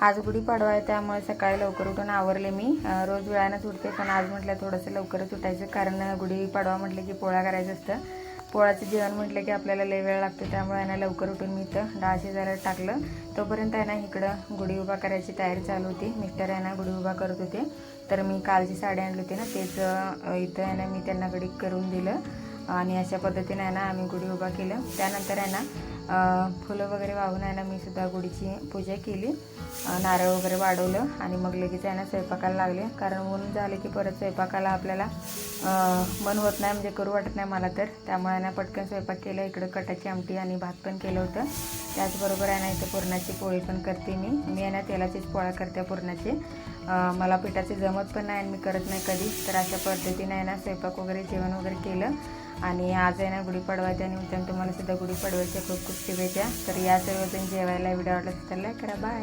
आज गुढीपाडवा आहे त्यामुळे सकाळी लवकर उठून आवरले मी। रोज वेळानंच उठते पण आज म्हटलं थोडंसं लवकरच उठायचं, कारण गुढीपाडवा म्हटलं की पोळा करायचं असतं। पोळाचं जेवण म्हटलं की आपल्याला लय वेळ लागतो, त्यामुळे आहे ना लवकर उठून मी इथं डाळ शिजायला टाकलं। तोपर्यंत आहे ना इकडं गुढी उभा करायची तयारी चालू होती। मिस्टर आहे ना गुढी उभा करत होते, तर मी कालची साडी आणली होती ना तेच इथं आहे ना मी त्यांना गडी करून दिलं आणि अशा पद्धतीने आहे ना आम्ही गुढी उभा केलं। त्यानंतर आहे ना फुलं वगैरे वाहून आहे ना मी सुद्धा गुढीची पूजा केली, नारळ वगैरे वाढवलं आणि मग लगेच आहे ना स्वयंपाकाला लागले, कारण ऊन झाले की परत स्वयंपाकाला आपल्याला मन होत नाही, म्हणजे करू वाटत नाही मला तर। त्यामुळे ना पटकन स्वयंपाक केला। इकडं कटाची आमटी आणि भात पण केलं होतं। त्याचबरोबर आहे ना इथं पुरणाची पोळी पण करते मी आहे ना तेलाचीच पोळ्या करते पुरणाची। मला पिठाचे जमत पण नाही आणि मी करत नाही कधी, तर अशा पद्धतीने आहे ना स्वयंपाक वगैरे जेवण वगैरे केलं। आणि आज आहे ना गुढीपाडवा त्यानिमित्ताने तुम्हाला सुद्धा गुढीपाडव्याच्या खूप खूप शुभेच्छा। तर या सर्वजण जेवायला व्हिडिओ आवडला तर लाईक करा। बाय।